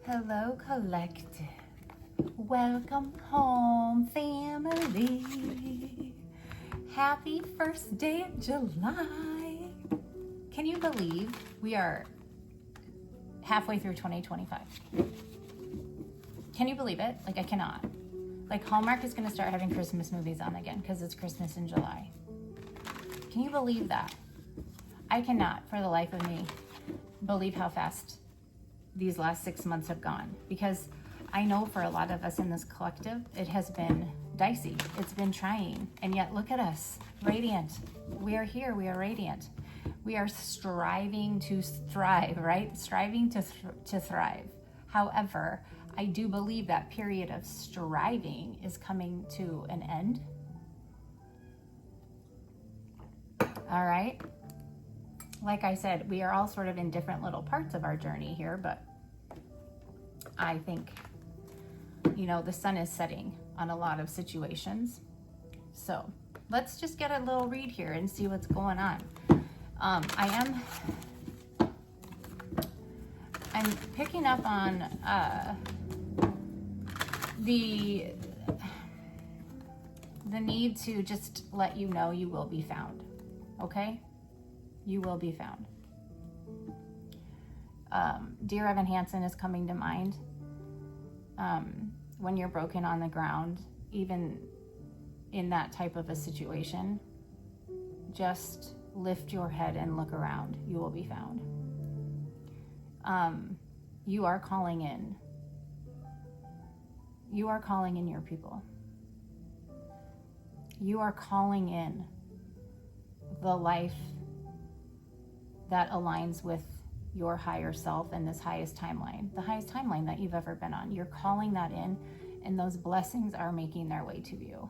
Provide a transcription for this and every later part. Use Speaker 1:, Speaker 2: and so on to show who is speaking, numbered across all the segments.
Speaker 1: Hello, collective. Welcome home, family. Happy first day of July. Can you believe we are halfway through 2025? Can you believe it? Like, I cannot. Like, Hallmark is going to start having Christmas movies on again because it's Christmas in July. Can you believe that? I cannot, for the life of me, believe how fast these last 6 months have gone, because I know for a lot of us in this collective, it has been dicey. It's been trying. And yet look at us, radiant. We are here. We are radiant. We are striving to thrive, right? Striving to thrive. However, I do believe that period of striving is coming to an end. All right. Like I said, we are all sort of in different little parts of our journey here, but I think, you know, the sun is setting on a lot of situations. So let's just get a little read here and see what's going on. I'm picking up on the need to just let you know you will be found, okay? You will be found. Dear Evan Hansen is coming to mind. When you're broken on the ground, even in that type of a situation, just lift your head and look around. You will be found. You are calling in. You are calling in your people. You are calling in the life that aligns with your higher self and this highest timeline, the highest timeline that you've ever been on. You're calling that in, and those blessings are making their way to you.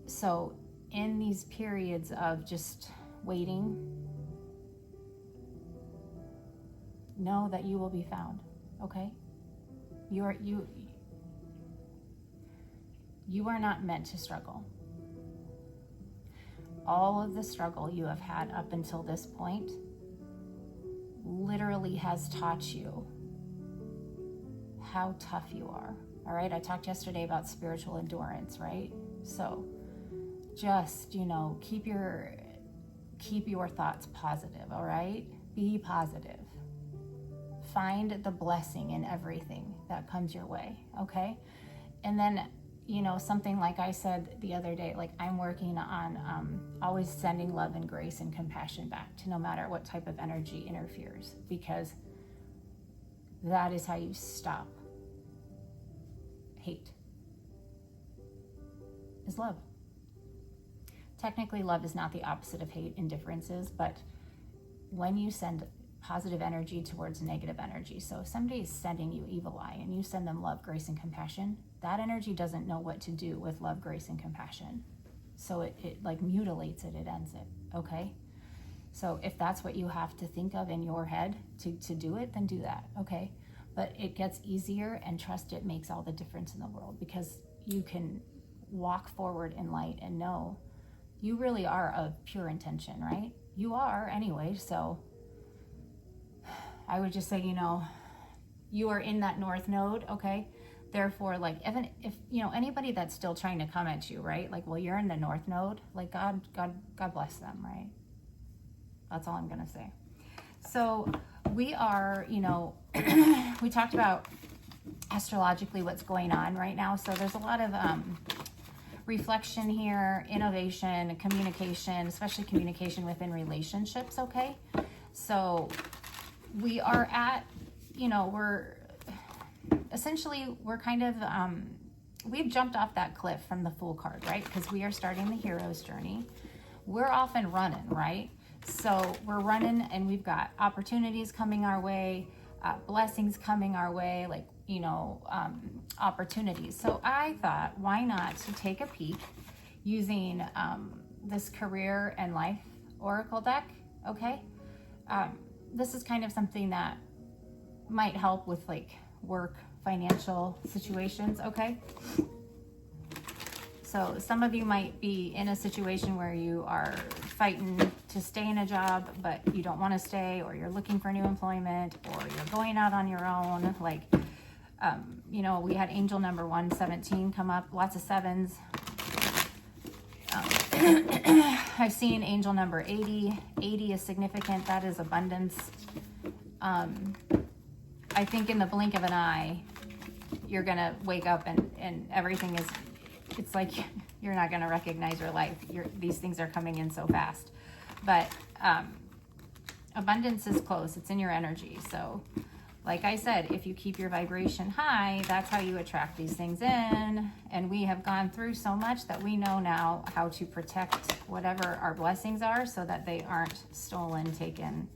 Speaker 1: So in these periods of just waiting, know that you will be found, okay? You are not meant to struggle. All of the struggle you have had up until this point literally has taught you how tough you are. All right, I talked yesterday about spiritual endurance, right? So just, you know, keep your thoughts positive, all right? Be positive. Find the blessing in everything that comes your way, okay? And then, you know, something like I said the other day, like, I'm working on always sending love and grace and compassion back to no matter what type of energy interferes, because that is how you stop hate, is love. Technically, love is not the opposite of hate. Indifference is, but when you send positive energy towards negative energy, so if somebody is sending you evil eye and you send them love, grace, and compassion, that energy doesn't know what to do with love, grace, and compassion. So it like mutilates it, it ends it, okay? So if that's what you have to think of in your head to do it, then do that, okay? But it gets easier, and trust it makes all the difference in the world, because you can walk forward in light and know you really are of pure intention, right? You are anyway, so I would just say, you know, you are in that north node, okay? Therefore, like, even if, you know, anybody that's still trying to come at you, right? Like, well, you're in the north node, like, God bless them, right? That's all I'm gonna say. So we are, you know, we talked about astrologically what's going on right now. So there's a lot of reflection here, innovation, communication, especially communication within relationships, okay? So we are at, you know, we're kind of, we've jumped off that cliff from the Fool card, right? Because we are starting the hero's journey. We're off and running, right? So we're running, and we've got opportunities coming our way, blessings coming our way, like, you know, opportunities. So I thought, why not to take a peek using this career and life oracle deck, okay? This is kind of something that might help with, like, work, financial situations, okay? So some of you might be in a situation where you are fighting to stay in a job, but you don't want to stay, or you're looking for new employment, or you're going out on your own. Like, you know, we had angel number 117 come up, lots of sevens. I've seen angel number 80. 80 is significant. That is abundance. I think in the blink of an eye, you're going to wake up and everything is, it's like you're not going to recognize your life. These things are coming in so fast. But abundance is close. It's in your energy. So like I said, if you keep your vibration high, that's how you attract these things in. And we have gone through so much that we know now how to protect whatever our blessings are so that they aren't stolen, taken.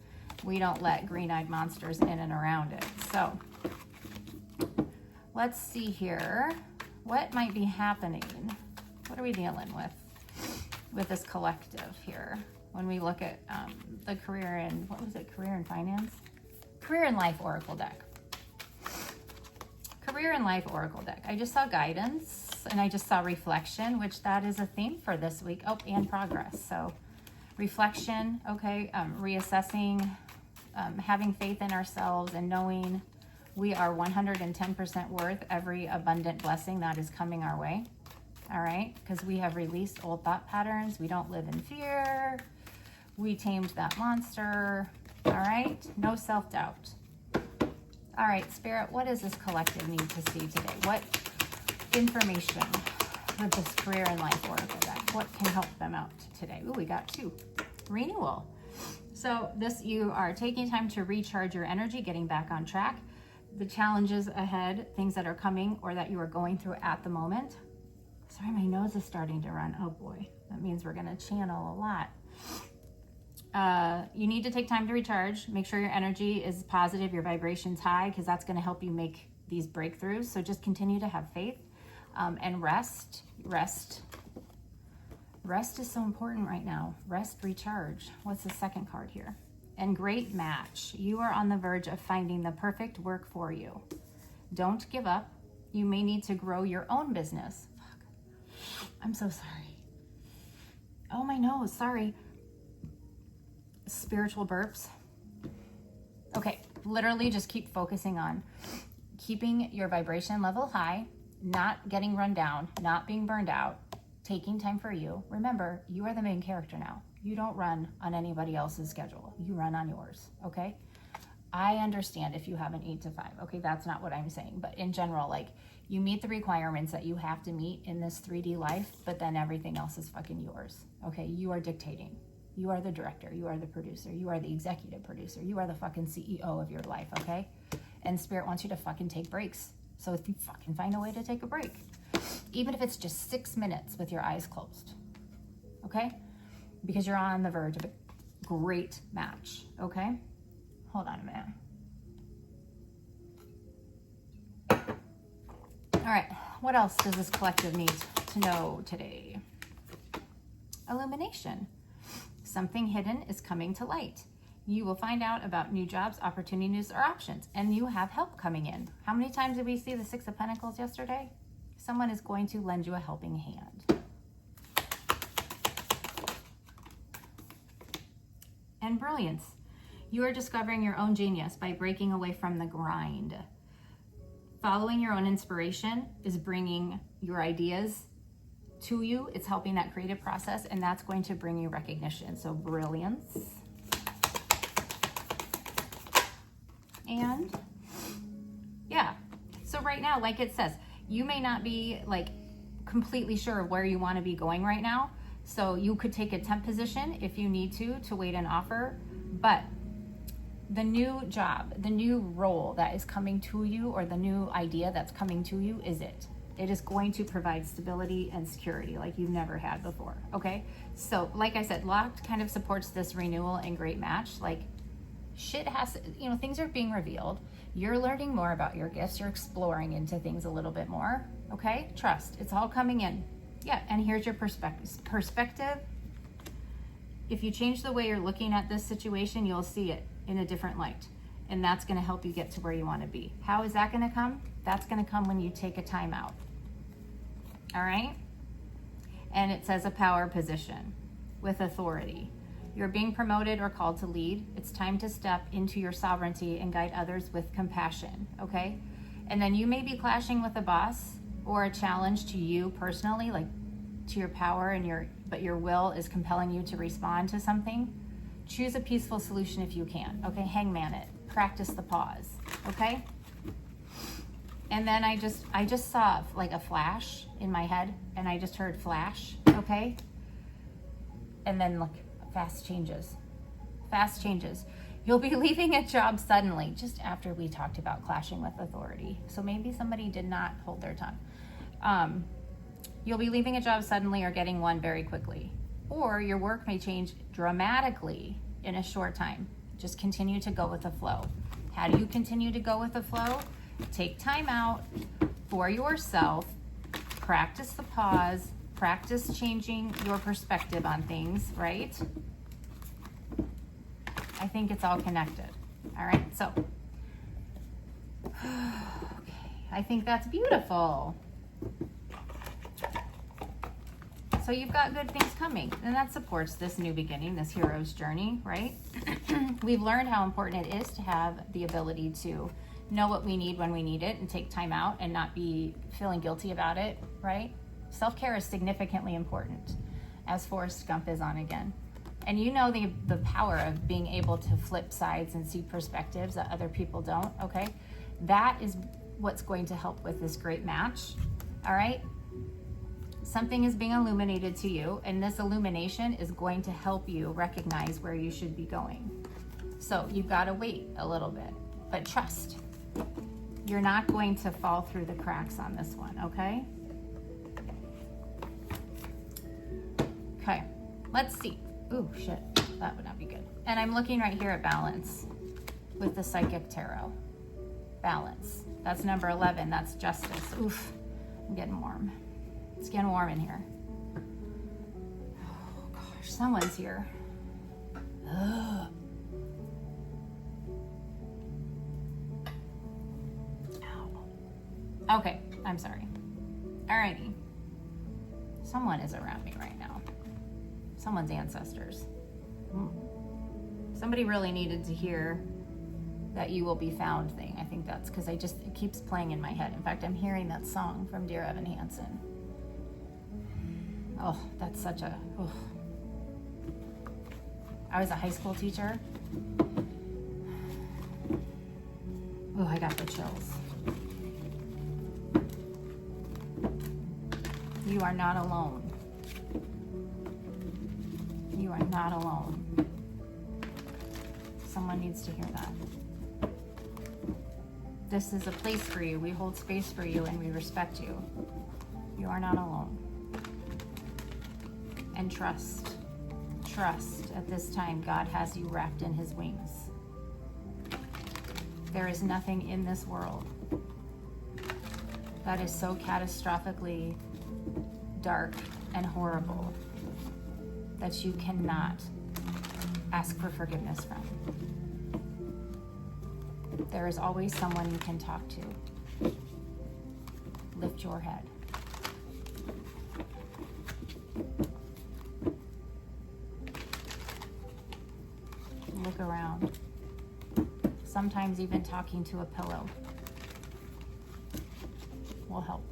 Speaker 1: We don't let green-eyed monsters in and around it. So let's see here. What might be happening? What are we dealing with this collective here? When we look at the career and, what was it? Career and finance? Career and life oracle deck. Career and life oracle deck. I just saw guidance and I just saw reflection, which that is a theme for this week. Oh, and progress. So reflection, okay, reassessing, having faith in ourselves and knowing we are 110% worth every abundant blessing that is coming our way. All right, because we have released old thought patterns. We don't live in fear. We tamed that monster. All right, no self-doubt. All right, Spirit, what does this collective need to see today? What information with this career and life oracle deck? What can help them out today? Ooh, we got 2. Renewal. So this, you are taking time to recharge your energy, getting back on track. The challenges ahead, things that are coming or that you are going through at the moment. Sorry, my nose is starting to run. Oh boy, that means we're gonna channel a lot. You need to take time to recharge. Make sure your energy is positive, your vibration's high, because that's going to help you make these breakthroughs. So just continue to have faith and rest. Rest is so important right now. Rest, recharge. What's the second card here? And great match. You are on the verge of finding the perfect work for you. Don't give up. You may need to grow your own business. Fuck. I'm so sorry. Oh, my nose. Sorry. Spiritual burps. Okay, literally just keep focusing on keeping your vibration level high, not getting run down, not being burned out, taking time for you. Remember, you are the main character now. You don't run on anybody else's schedule. You run on yours, okay? I understand if you have an 8 to 5. Okay, that's not what I'm saying. But in general, like, you meet the requirements that you have to meet in this 3D life, but then everything else is fucking yours, okay? You are dictating. You are the director. You are the producer. You are the executive producer. You are the fucking CEO of your life, okay? And Spirit wants you to fucking take breaks. So if you fucking find a way to take a break, even if it's just 6 minutes with your eyes closed, okay? Because you're on the verge of a great match, okay? Hold on a minute. All right, what else does this collective need to know today? Illumination. Something hidden is coming to light. You will find out about new jobs, opportunities, or options, and you have help coming in. How many times did we see the 6 of Pentacles yesterday? Someone is going to lend you a helping hand. And brilliance. You are discovering your own genius by breaking away from the grind. Following your own inspiration is bringing your ideas to you. It's helping that creative process, and that's going to bring you recognition. So brilliance. And yeah, so right now, like it says, you may not be like completely sure of where you want to be going right now. So you could take a temp position if you need to wait an offer, but the new job, the new role that is coming to you, or the new idea that's coming to you is it. It is going to provide stability and security like you've never had before, okay? So like I said, Locked kind of supports this renewal and great match. Like, shit has, you know, things are being revealed. You're learning more about your gifts. You're exploring into things a little bit more, okay? Trust, it's all coming in. Yeah, and here's your perspective. If you change the way you're looking at this situation, you'll see it in a different light. And that's gonna help you get to where you wanna be. How is that gonna come? That's gonna come when you take a time out. All right? And it says a power position with authority. You're being promoted or called to lead. It's time to step into your sovereignty and guide others with compassion, okay? And then you may be clashing with a boss or a challenge to you personally, like to your power but your will is compelling you to respond to something. Choose a peaceful solution if you can, okay? Hangman it. Practice the pause, okay? And then I just saw like a flash in my head, and I just heard flash, okay? And then look, fast changes. Fast changes. You'll be leaving a job suddenly, just after we talked about clashing with authority. So maybe somebody did not hold their tongue. You'll be leaving a job suddenly or getting one very quickly. Or your work may change dramatically in a short time. Just continue to go with the flow. How do you continue to go with the flow? Take time out for yourself. Practice the pause. Practice changing your perspective on things, right? I think it's all connected. All right, so, okay, I think that's beautiful. So you've got good things coming, and that supports this new beginning, this hero's journey, right? We've learned how important it is to have the ability to know what we need when we need it and take time out and not be feeling guilty about it, right? Self-care is significantly important, as Forrest Gump is on again. And you know the power of being able to flip sides and see perspectives that other people don't, okay? That is what's going to help with this great match, all right? Something is being illuminated to you, and this illumination is going to help you recognize where you should be going. So you've got to wait a little bit, but trust. You're not going to fall through the cracks on this one, okay? Okay, let's see. Ooh, shit, that would not be good. And I'm looking right here at balance with the Psychic Tarot. Balance. That's number 11. That's justice. Oof, I'm getting warm. It's getting warm in here. Oh, gosh, someone's here. Ugh. Ow. Okay, I'm sorry. Alrighty. Someone is around me right now. Someone's ancestors. Somebody really needed to hear that you will be found thing. I think that's because it keeps playing in my head. In fact, I'm hearing that song from Dear Evan Hansen. Oh, that's such a... Oh. I was a high school teacher. Oh, I got the chills. You are not alone. You are not alone. Someone needs to hear that. This is a place for you. We hold space for you and we respect you. You are not alone. And trust. Trust at this time God has you wrapped in his wings. There is nothing in this world that is so catastrophically dark and horrible that you cannot ask for forgiveness from. There is always someone you can talk to. Lift your head. Look around. Sometimes even talking to a pillow will help.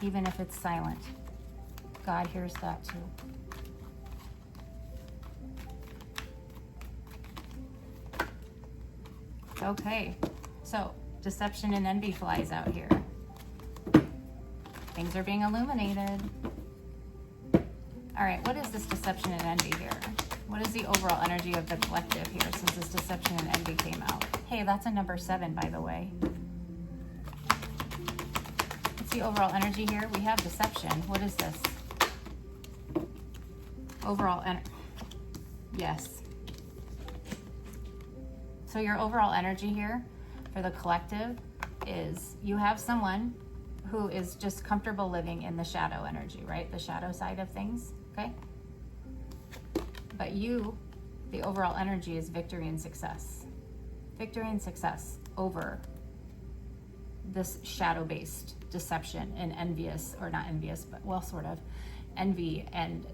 Speaker 1: Even if it's silent, God hears that too. Okay, so deception and envy flies out here. Things are being illuminated. All right, what is this deception and envy here? What is the overall energy of the collective here since this deception and envy came out? Hey, that's a number 7, by the way. What's the overall energy here? We have deception. What is this? Overall energy. Yes. So your overall energy here for the collective is you have someone who is just comfortable living in the shadow energy, right? The shadow side of things, okay? But you, the overall energy is victory and success. Victory and success over this shadow-based deception and envious, or not envious, but well, sort of envy and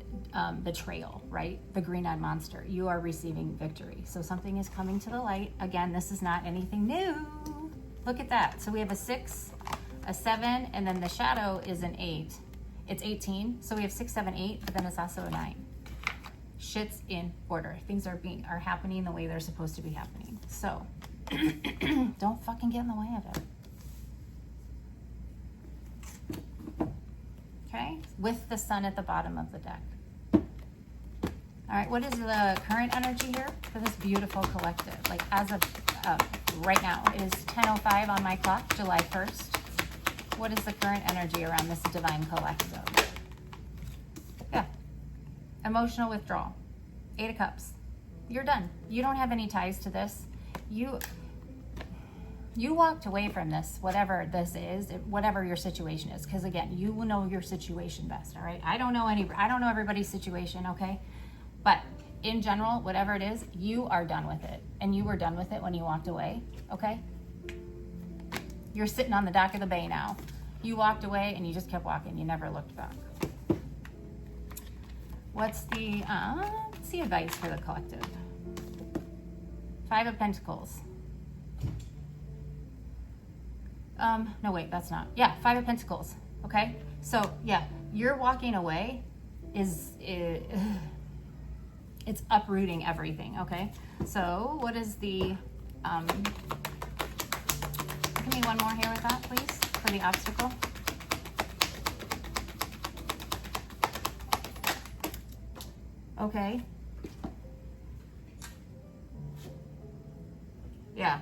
Speaker 1: betrayal, right? The green-eyed monster. You are receiving victory. So something is coming to the light. Again, this is not anything new. Look at that. So we have a 6, a 7, and then the shadow is an 8. It's 18. So we have 6, 7, 8, but then it's also a 9. Shit's in order. Things are happening the way they're supposed to be happening. So don't fucking get in the way of it. Okay? With the sun at the bottom of the deck. All right, what is the current energy here for this beautiful collective? Like as of right now, it is 10:05 on my clock, July 1st. What is the current energy around this divine collective? Yeah. Emotional withdrawal. 8 of Cups. You're done. You don't have any ties to this. You walked away from this, whatever this is, whatever your situation is. Because again, you will know your situation best, all right? I don't know everybody's situation, okay? But in general, whatever it is, you are done with it. And you were done with it when you walked away, okay? You're sitting on the dock of the bay now. You walked away and you just kept walking. You never looked back. What's the advice for the collective? 5 of Pentacles. No, wait, that's not. Yeah, 5 of Pentacles, okay? So, yeah, you're walking away it's uprooting everything, okay? So, what is the, give me one more here with that, please, for the obstacle. Okay. Yeah.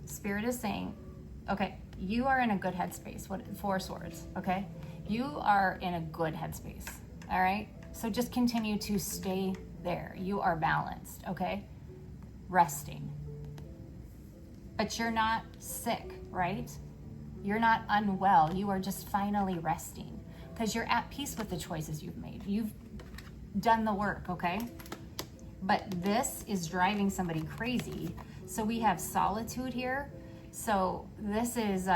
Speaker 1: Spirit is saying, okay, you are in a good headspace. 4 swords, okay? You are in a good headspace, all right? So just continue to stay there. You are balanced, okay? Resting. But you're not sick, right? You're not unwell. You are just finally resting because you're at peace with the choices you've made. You've done the work, okay? But this is driving somebody crazy. So we have solitude here. So this is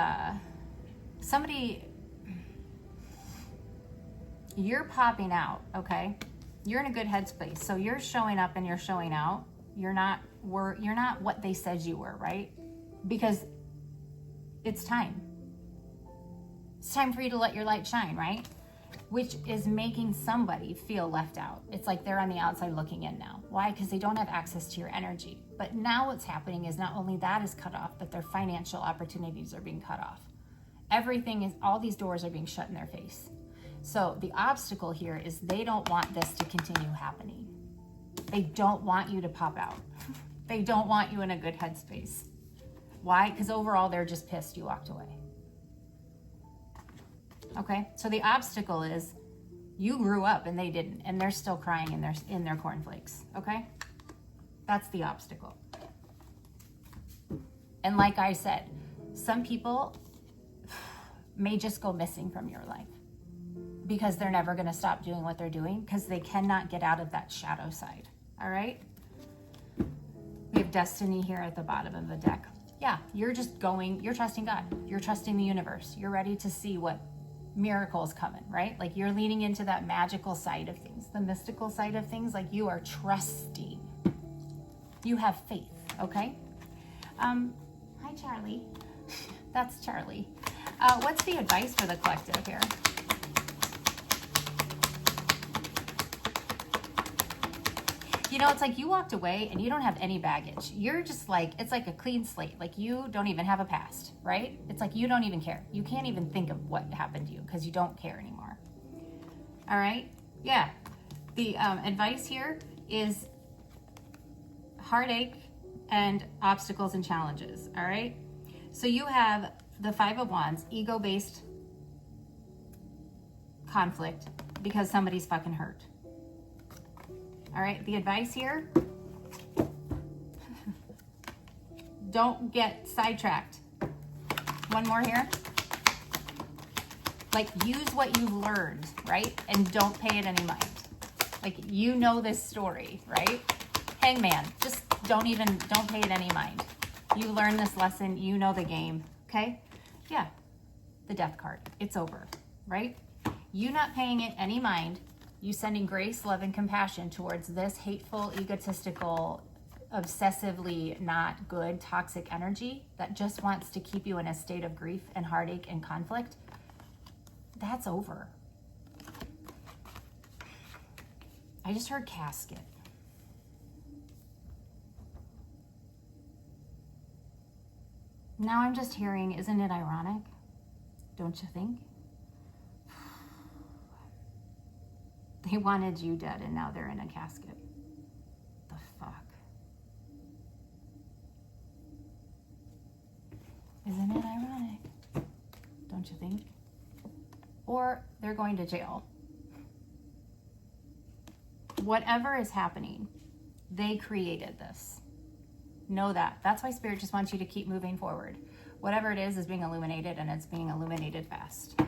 Speaker 1: somebody, you're popping out, okay? You're in a good headspace. So you're showing up and you're showing out. You're not what they said you were, right? Because it's time. It's time for you to let your light shine, right? Which is making somebody feel left out. It's like they're on the outside looking in now. Why? Because they don't have access to your energy. But now what's happening is not only that is cut off, but their financial opportunities are being cut off. All these doors are being shut in their face. So the obstacle here is they don't want this to continue happening. They don't want you to pop out. They don't want you in a good headspace. Why? Because overall, they're just pissed you walked away. Okay, so the obstacle is you grew up and they didn't, and they're still crying in their cornflakes, okay? That's the obstacle. And like I said, some people may just go missing from your life because they're never going to stop doing what they're doing because they cannot get out of that shadow side, all right? We have destiny here at the bottom of the deck. Yeah, you're trusting God. You're trusting the universe. You're ready to see what miracles coming, right? Like you're leaning into that magical side of things, the mystical side of things. Like you are trusting. You have faith, okay? Hi, Charlie. That's Charlie. What's the advice for the collective here? You know, it's like you walked away and you don't have any baggage. You're just like, it's like a clean slate. Like you don't even have a past, right? It's like you don't even care. You can't even think of what happened to you because you don't care anymore. All right? Yeah. The advice here is heartache and obstacles and challenges. All right? So you have the 5 of Wands, ego-based conflict because somebody's fucking hurt. All right, the advice here, don't get sidetracked. One more here. Like, use what you've learned, right? And don't pay it any mind. Like, you know this story, right? Hangman, just don't pay it any mind. You learn this lesson, you know the game, okay? Yeah, the death card, it's over, right? You not paying it any mind, you sending grace, love, and compassion towards this hateful, egotistical, obsessively not good, toxic energy that just wants to keep you in a state of grief and heartache and conflict, that's over. I just heard casket. Now I'm just hearing, isn't it ironic? Don't you think? They wanted you dead and now they're in a casket. The fuck? Isn't it ironic? Don't you think? Or they're going to jail. Whatever is happening, they created this. Know that. That's why Spirit just wants you to keep moving forward. Whatever it is being illuminated, and it's being illuminated fast. All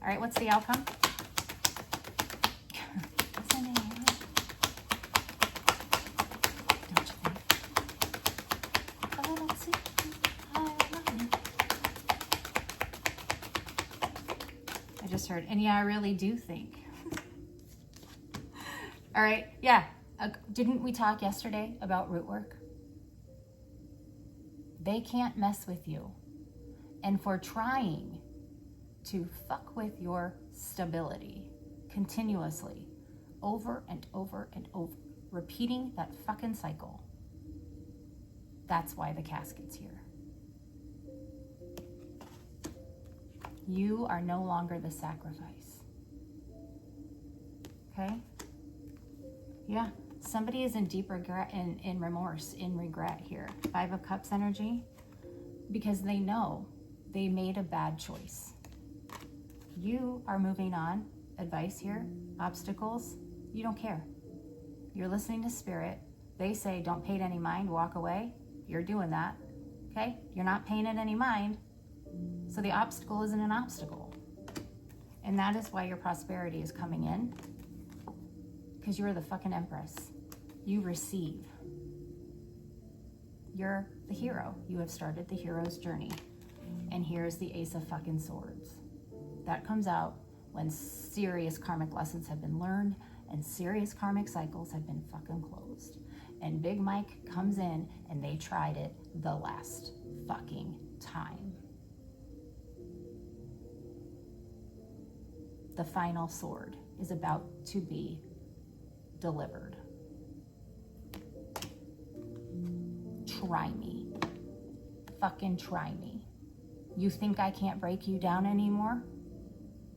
Speaker 1: right, what's the outcome? Don't you think? Oh, let's see. I just heard, and yeah, I really do think. All right, yeah. Didn't we talk yesterday about root work? They can't mess with you. And for trying to fuck with your stability continuously, over and over and over, repeating that fucking cycle, that's why the casket's here. You are no longer the sacrifice. Okay? Yeah. Somebody is in deep regret, in remorse, in regret here. 5 of Cups energy. Because they know they made a bad choice. You are moving on. Advice here. Obstacles. You don't care. You're listening to Spirit. They say don't pay it any mind. Walk away. You're doing that. Okay? You're not paying it any mind. So the obstacle isn't an obstacle. And that is why your prosperity is coming in. Because you're the fucking Empress. You receive. You're the hero. You have started the hero's journey. And here's the Ace of fucking Swords. That comes out when serious karmic lessons have been learned and serious karmic cycles have been fucking closed. And Big Mike comes in and they tried it the last fucking time. The final sword is about to be delivered. Try me. Fucking try me. You think I can't break you down anymore?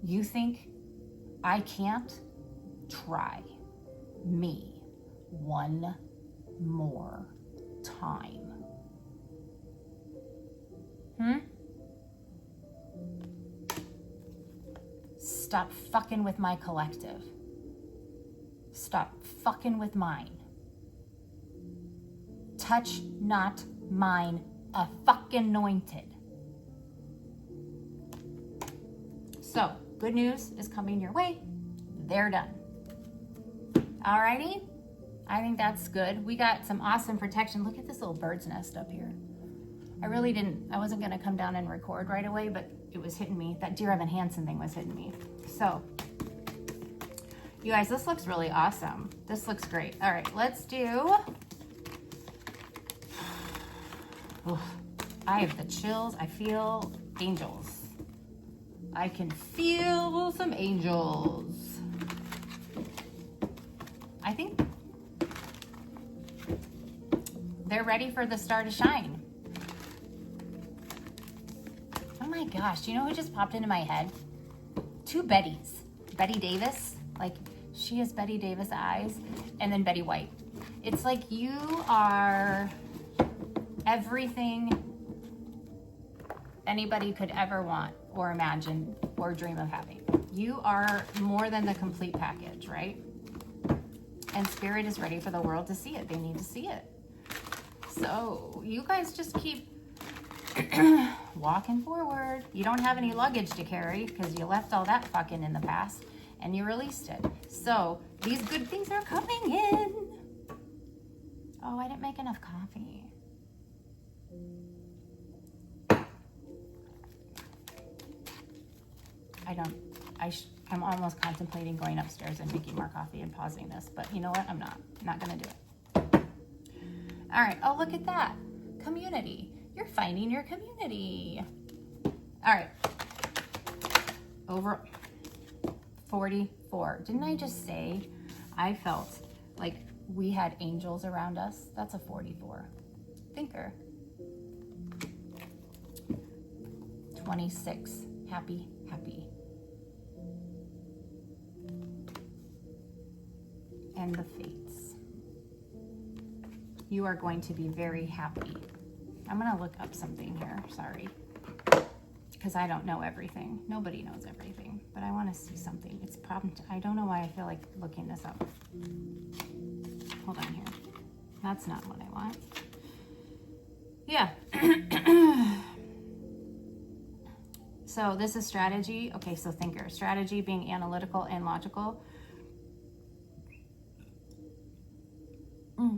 Speaker 1: You think I can't? Try me one more time. Stop fucking with my collective. Stop fucking with mine. Touch not mine, a fucking anointed. So, good news is coming your way. They're done. Alrighty? I think that's good. We got some awesome protection. Look at this little bird's nest up here. I wasn't gonna come down and record right away, but it was hitting me. That Dear Evan Hansen thing was hitting me. So, you guys, this looks really awesome. This looks great. All right, let's do... Oof, I have the chills. I feel angels. I can feel some angels. I think they're ready for the star to shine. Oh my gosh, do you know who just popped into my head? 2 Bettys. Betty Davis, like she has Betty Davis eyes, and then Betty White. It's like you are everything anybody could ever want or imagine or dream of having. You are more than the complete package, right? And Spirit is ready for the world to see it. They need to see it. So you guys just keep walking forward. You don't have any luggage to carry because you left all that fucking in the past and you released it. So these good things are coming in. Oh, I didn't make enough coffee. I'm almost contemplating going upstairs and making more coffee and pausing this, but you know what? I'm not gonna do it. All right, oh, look at that. Community, you're finding your community. All right, over 44. Didn't I just say I felt like we had angels around us? That's a 44. Thinker. 26. Happy, happy. And the fates. You are going to be very happy. I'm going to look up something here. Sorry. Because I don't know everything. Nobody knows everything. But I want to see something. It's problem. I don't know why I feel like looking this up. Hold on here. That's not what I want. Yeah. So this is strategy. Okay, so thinker. Strategy being analytical and logical.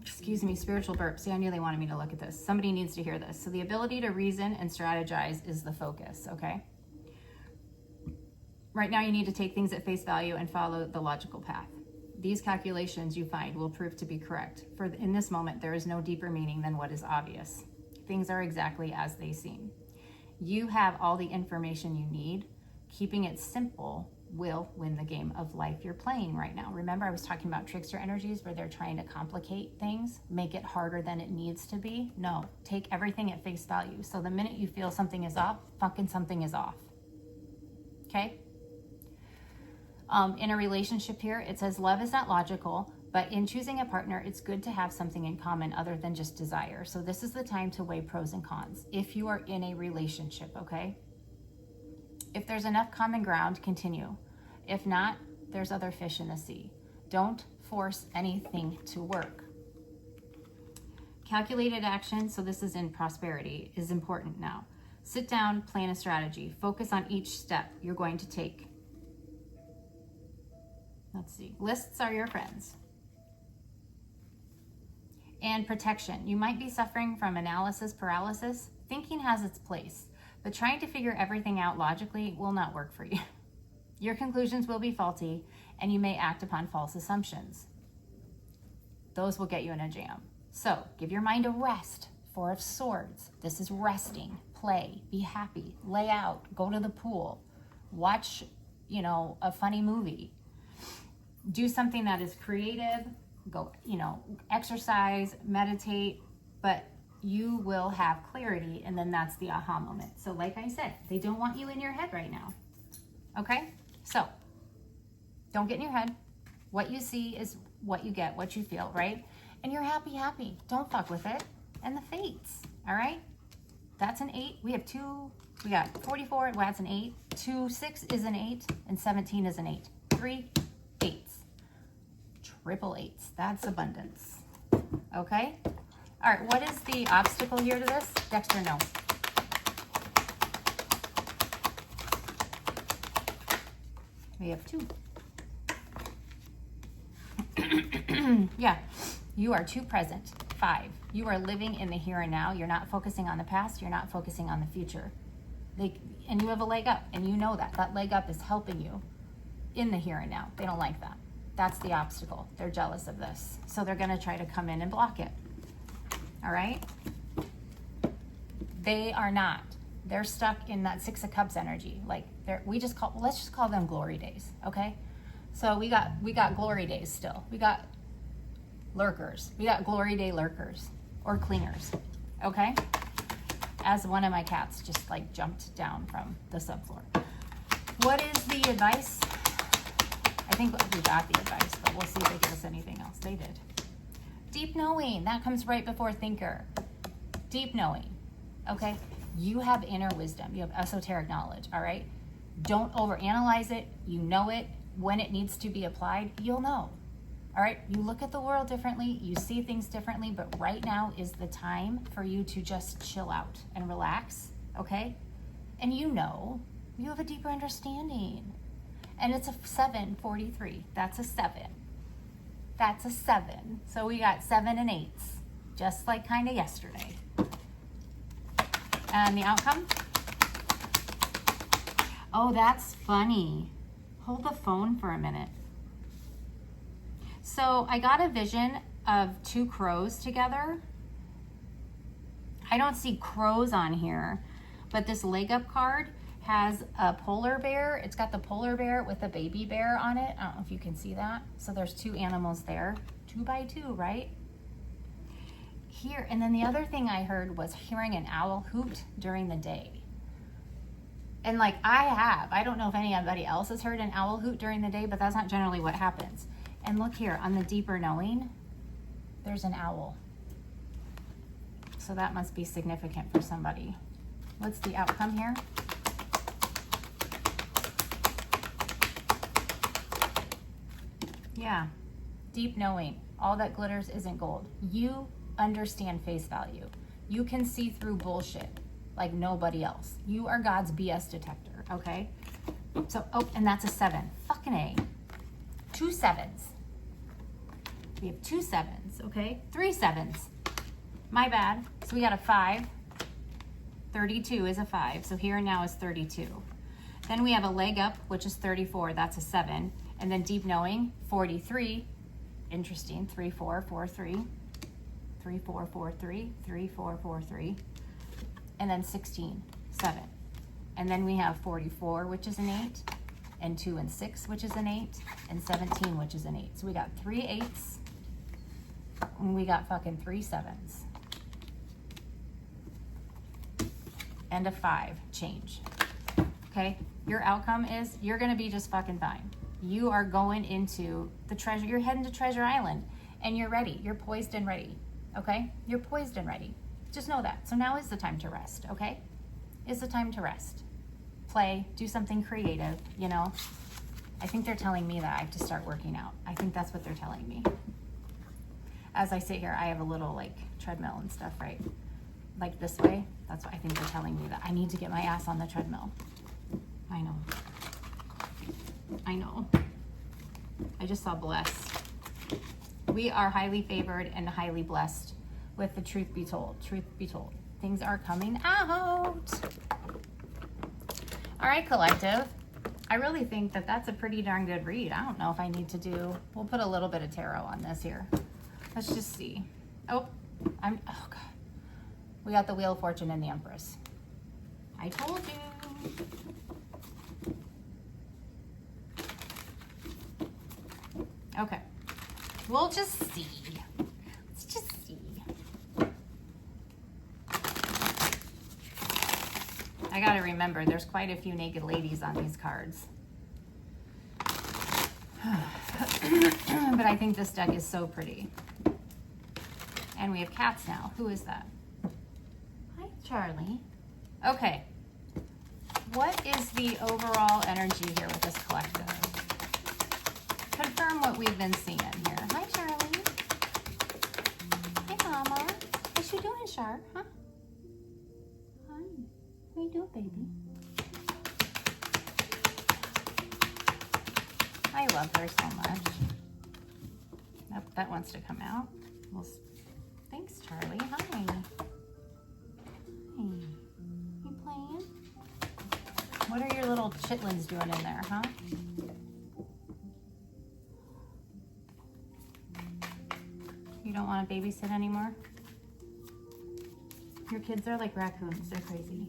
Speaker 1: Excuse me, spiritual burp. See, I knew they wanted me to look at this. Somebody needs to hear this. So the ability to reason and strategize is the focus, okay? Right now you need to take things at face value and follow the logical path. These calculations you find will prove to be correct. For in this moment, there is no deeper meaning than what is obvious. Things are exactly as they seem. You have all the information you need. Keeping it simple will win the game of life you're playing right now. Remember, I was talking about trickster energies where they're trying to complicate things, make it harder than it needs to be. No, take everything at face value. So the minute you feel something is off, fucking something is off. Okay? In a relationship here, it says love is not logical, but in choosing a partner, it's good to have something in common other than just desire. So this is the time to weigh pros and cons if you are in a relationship, okay? If there's enough common ground, continue. If not, there's other fish in the sea. Don't force anything to work. Calculated action, so this is in prosperity, is important now. Sit down, plan a strategy. Focus on each step you're going to take. Let's see. Lists are your friends. And protection. You might be suffering from analysis paralysis. Thinking has its place, but trying to figure everything out logically will not work for you. Your conclusions will be faulty, and you may act upon false assumptions. Those will get you in a jam. So give your mind a rest. 4 of Swords. This is resting. Play. Be happy. Lay out. Go to the pool. Watch, a funny movie. Do something that is creative. Go, exercise, meditate, but you will have clarity, and then that's the aha moment. So like I said, they don't want you in your head right now. Okay? So don't get in your head. What you see is what you get, what you feel, right? And you're happy. Don't fuck with it. And the fates, all right? That's an 8. We got 44, well, that's an 8. 2, 6 is an 8, and 17 is an 8. 3 8s. Triple 8s. That's abundance. Okay? All right, what is the obstacle here to this? Dexter, no. We have 2. Yeah, you are too present. 5. You are living in the here and now. You're not focusing on the past. You're not focusing on the future. And you have a leg up, and you know that. That leg up is helping you in the here and now. They don't like that. That's the obstacle. They're jealous of this. So they're going to try to come in and block it. All right? They are not. They're stuck in that 6 of Cups energy. Let's just call them glory days, okay? So we got glory days still. We got lurkers. We got glory day lurkers or cleaners, okay? As one of my cats just jumped down from the subfloor. What is the advice? I think we got the advice, but we'll see if they give us anything else. They did. Deep knowing, that comes right before thinker. Deep knowing, okay? You have inner wisdom. You have esoteric knowledge, all right? Don't overanalyze it. You know it. When it needs to be applied, you'll know, all right? You look at the world differently. You see things differently, but right now is the time for you to just chill out and relax, okay? And you have a deeper understanding. And it's a 743. That's a 7. That's a 7. So we got 7 and 8s. just like kind of yesterday. And the outcome? Oh, that's funny. Hold the phone for a minute. So I got a vision of two crows together. I don't see crows on here, but this leg up card has a polar bear. It's got the polar bear with a baby bear on it. I don't know if you can see that. So there's two animals there, 2 by 2, right? Here, and then the other thing I heard was hearing an owl hoot during the day. And like I don't know if anybody else has heard an owl hoot during the day, but that's not generally what happens. And look here, on the deeper knowing, there's an owl. So that must be significant for somebody. What's the outcome here? Yeah, deep knowing. All that glitters isn't gold. You understand face value. You can see through bullshit like nobody else. You are God's BS detector, okay? So, oh, and that's a 7. Fucking A. 2 7s. We have 2 7s, okay? 3 7s. My bad. So we got a 5. 32 is a 5. So here and now is 32. Then we have a leg up, which is 34. That's a 7. And then deep knowing, 43. Interesting. 3 4 4 3. 3 4 4 3. 3 4 4 3. And then 16, 7. And then we have 44, which is an 8. And 2 and 6, which is an 8. And 17, which is an 8. So we got 3 8s. And we got fucking 3 7s. And a 5 change. Okay? Your outcome is you're going to be just fucking fine. You are going into the treasure. You're heading to Treasure Island. And you're ready. You're poised and ready. Okay? You're poised and ready. Just know that. So now is the time to rest. Okay? Is the time to rest. Play. Do something creative. You know? I think they're telling me that I have to start working out. I think that's what they're telling me. As I sit here, I have a little like treadmill and stuff, right? Like this way. That's what I think they're telling me, that I need to get my ass on the treadmill. I know. I know. I just saw blessed. We are highly favored and highly blessed with the truth be told. Truth be told. Things are coming out. All right, collective. I really think that that's a pretty darn good read. I don't know if I need to do, we'll put a little bit of tarot on this here. Let's just see. Oh God. We got the Wheel of Fortune and the Empress. I told you. Okay. We'll just see. Let's just see. I gotta remember, there's quite a few naked ladies on these cards. But I think this deck is so pretty. And we have cats now. Who is that? Hi, Charlie. Okay. What is the overall energy here with this collective? Confirm what we've been seeing here. Hi, Charlie. Hey, Mama. What you doing, Char? Huh? Hi. What you doing, baby? I love her so much. Nope, that wants to come out. Well, thanks, Charlie. Hi. Hi. You playing? What are your little chitlins doing in there, huh? You don't want to babysit anymore? Your kids are like raccoons. They're crazy.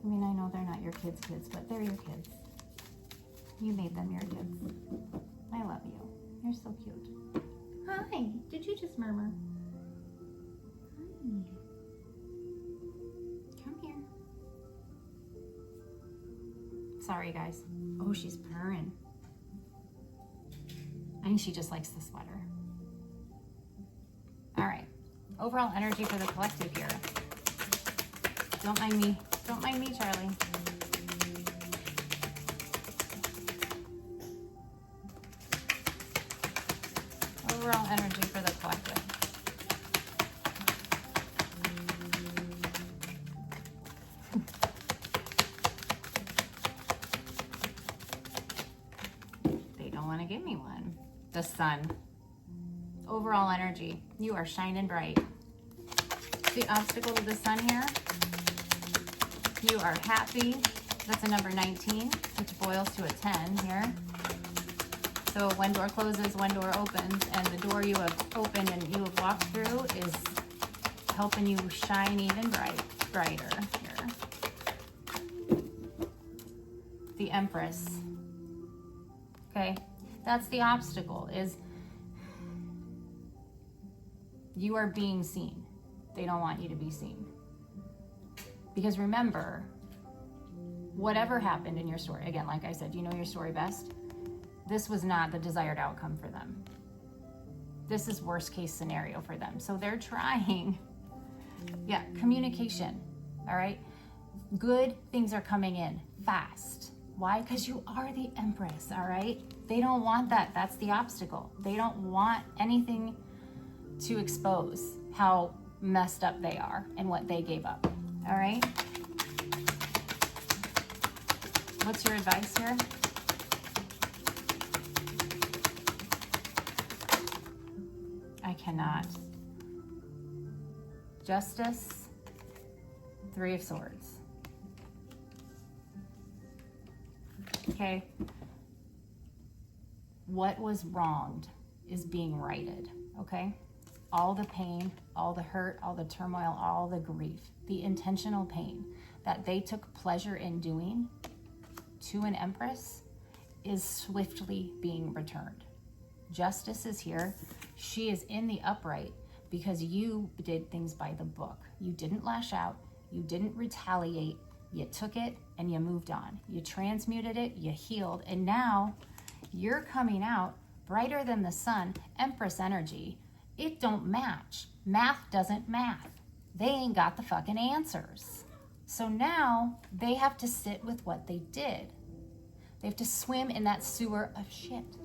Speaker 1: I mean, I know they're not your kids' kids, but they're your kids. You made them your kids. I love you. You're so cute. Hi. Did you just murmur? Hi. Come here. Sorry, guys. Oh, she's purring. I think she just likes the sweater. All right. Overall energy for the collective here. Don't mind me. Don't mind me, Charlie. Overall energy for the collective. They don't want to give me one. The sun. Overall energy. You are shining bright. What's the obstacle to the sun here? You are happy. That's a number 19, which boils to a 10 here. So one door closes, one door opens, and the door you have opened and you have walked through is helping you shine even brighter here. The Empress. Okay, that's the obstacle, is you are being seen. They don't want you to be seen. Because remember, whatever happened in your story, again, like I said, you know your story best. This was not the desired outcome for them. This is worst case scenario for them. So they're trying, yeah, communication, all right? Good things are coming in fast. Why? Because you are the Empress, all right? They don't want that. That's the obstacle. They don't want anything to expose how messed up they are and what they gave up, all right? What's your advice here? I cannot. Justice, 3 of Swords. Okay. What was wronged is being righted, okay? All the pain, all the hurt, all the turmoil, all the grief, the intentional pain that they took pleasure in doing to an Empress is swiftly being returned. Justice is here. She is in the upright because you did things by the book. You didn't lash out. You didn't retaliate. You took it and you moved on. You transmuted it, you healed, and now you're coming out brighter than the sun, Empress energy. It don't match. Math doesn't math. They ain't got the fucking answers. So now they have to sit with what they did. They have to swim in that sewer of shit.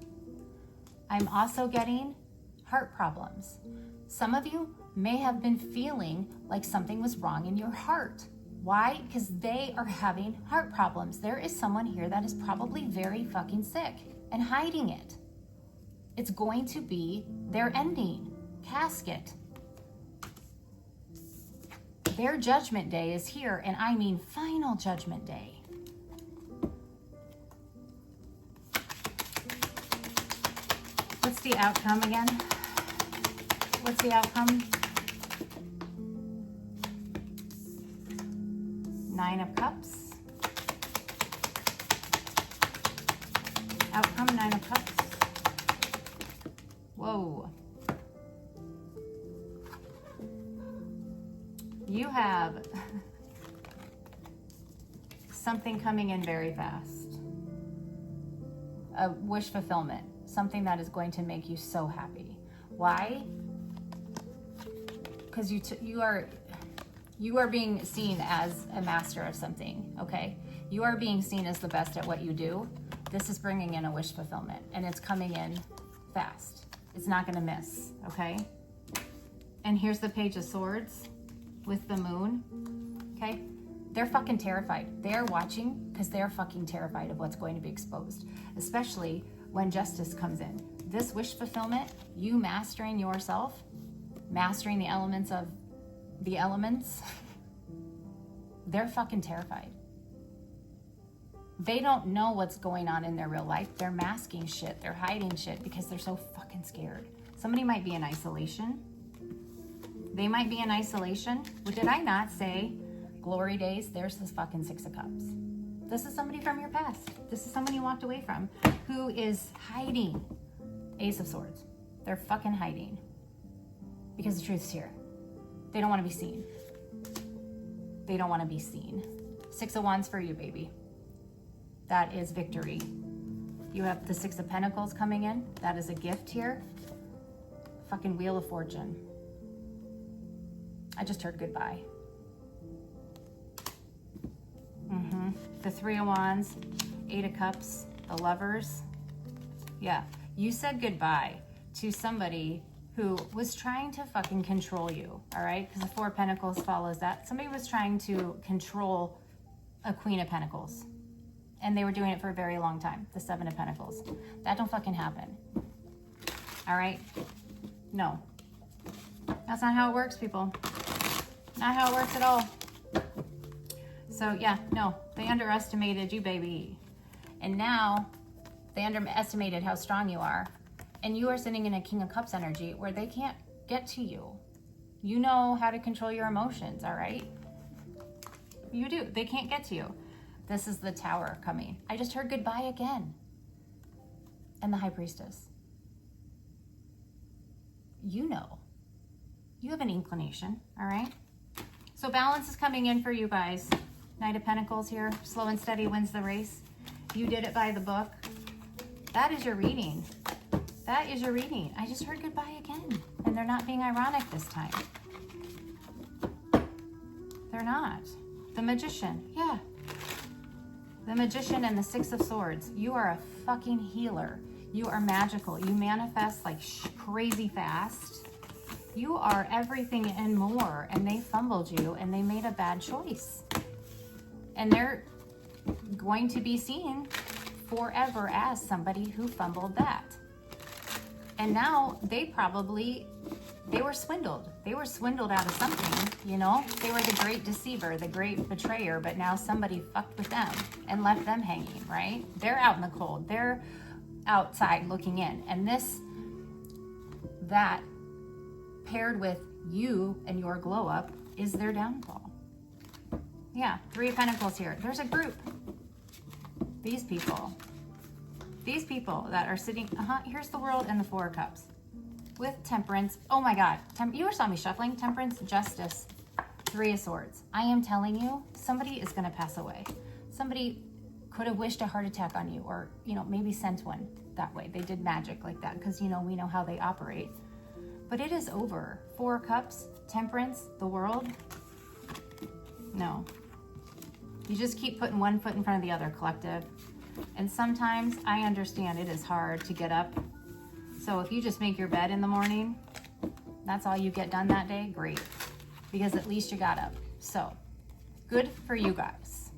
Speaker 1: I'm also getting heart problems. Some of you may have been feeling like something was wrong in your heart. Why? Because they are having heart problems. There is someone here that is probably very fucking sick and hiding it. It's going to be their ending. Casket. Their judgment day is here, and I mean final judgment day. What's the outcome again? What's the outcome? 9 of Cups. Outcome, 9 of Cups. Whoa. You have something coming in very fast. A wish fulfillment. Something that is going to make you so happy. Why? Because you are being seen as a master of something, okay? You are being seen as the best at what you do. This is bringing in a wish fulfillment, and it's coming in fast. It's not gonna miss, okay? And here's the Page of Swords with the moon, okay? They're fucking terrified. They're watching because they're fucking terrified of what's going to be exposed, especially when justice comes in. This wish fulfillment, you mastering yourself, mastering the elements of the elements, they're fucking terrified. They don't know what's going on in their real life. They're masking shit. They're hiding shit because they're so fucking scared. Somebody might be in isolation. They might be in isolation. Did I not say glory days? There's this fucking 6 of Cups. This is somebody from your past. This is someone you walked away from who is hiding. Ace of Swords. They're fucking hiding because the truth is here. They don't want to be seen. They don't want to be seen. 6 of Wands for you, baby. That is victory. You have the 6 of Pentacles coming in. That is a gift here. Fucking Wheel of Fortune. I just heard goodbye. The 3 of Wands, 8 of Cups, the Lovers. Yeah, you said goodbye to somebody who was trying to fucking control you, all right? Because the 4 of Pentacles follows that. Somebody was trying to control a Queen of Pentacles. And they were doing it for a very long time. The 7 of Pentacles. That don't fucking happen. All right? No. That's not how it works, people. Not how it works at all. So yeah, no, they underestimated you, baby. And now they underestimated how strong you are. And you are sitting in a King of Cups energy where they can't get to you. You know how to control your emotions, all right? You do. They can't get to you. This is the Tower coming. I just heard goodbye again. And the High Priestess. You know. You have an inclination, all right? So balance is coming in for you guys. Knight of Pentacles here. Slow and steady wins the race. You did it by the book. That is your reading. That is your reading. I just heard goodbye again. And they're not being ironic this time. They're not. The Magician. Yeah. The Magician and the Six of Swords. You are a fucking healer. You are magical. You manifest like crazy fast. You are everything and more. And they fumbled you and they made a bad choice. And they're going to be seen forever as somebody who fumbled that. And now they were swindled. They were swindled out of something, you know? They were the great deceiver, the great betrayer, but now somebody fucked with them and left them hanging, right? They're out in the cold. They're outside looking in. And that paired with you and your glow up is their downfall. Yeah, Three of Pentacles here. There's a group. These people that are sitting, here's the World and the Four of Cups. With Temperance, oh my God, you saw me shuffling. Temperance, Justice, Three of Swords. I am telling you, somebody is gonna pass away. Somebody could have wished a heart attack on you or, you know, maybe sent one that way. They did magic like that because, you know, we know how they operate. But it is over. Four of Cups, Temperance, the World. No. You just keep putting one foot in front of the other, collective. And sometimes I understand it is hard to get up. So if you just make your bed in the morning, that's all you get done that day, great. Because at least you got up. So good for you guys.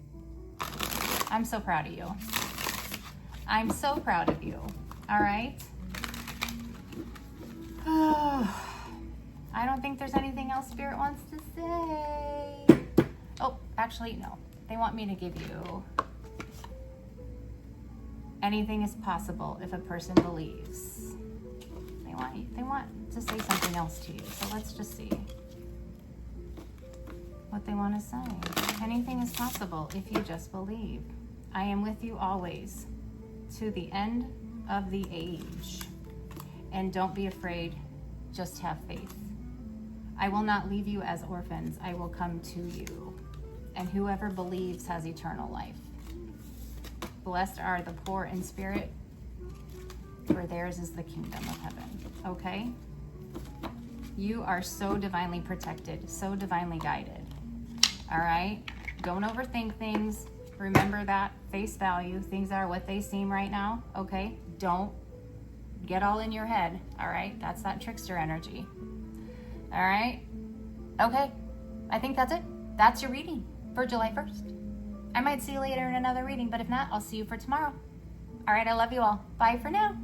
Speaker 1: I'm so proud of you. I'm so proud of you. All right. I don't think there's anything else Spirit wants to say. Oh, actually, no. They want me to give you anything is possible if a person believes. They want to say something else to you. So let's just see what they want to say. Anything is possible if you just believe. I am with you always to the end of the age. And don't be afraid, just have faith. I will not leave you as orphans. I will come to you. And whoever believes has eternal life. Blessed are the poor in spirit, for theirs is the kingdom of heaven. Okay? You are so divinely protected, so divinely guided. All right? Don't overthink things. Remember that face value, things are what they seem right now. Okay? Don't get all in your head. All right? That's that trickster energy. All right? Okay. I think that's it. That's your reading for July 1st. I might see you later in another reading, but if not, I'll see you for tomorrow. All right, I love you all. Bye for now.